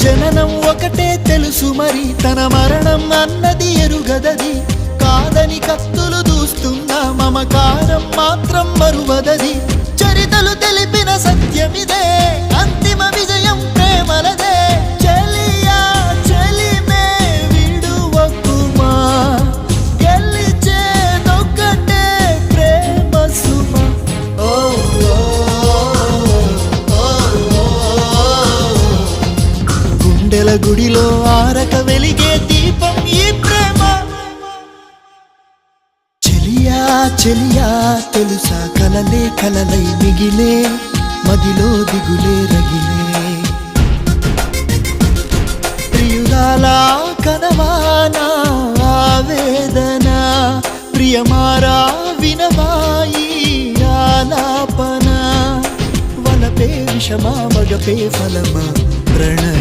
జననం ఒకటే తెలుసు మరి తన మరణం అన్నది ఎరుగదది కాదని కత్తులు దూస్తున్నా మమకారం మాత్రం మరువదది చరితలు తెలిపిన సత్యమిదే అంతిమ విజయం ప్రేమలదే చెలియా చెలిమే విడువకుమా గెలిచేదొక్కటే ప్రేమ సుమ ఓ గుండెల గుడిలో ఆరక వెలిగే దీపం ఈ ప్రేమ చెలియా చెలియా తెలుసా కలలే కలలై మిగిలే మదిలో దిగులే రగిలే ప్రియురాలా కనవానా ఆవేదన ప్రియమారా వినవాయి ఆలాపన వలపే విషమా మగపే ఫలమా ప్రణయ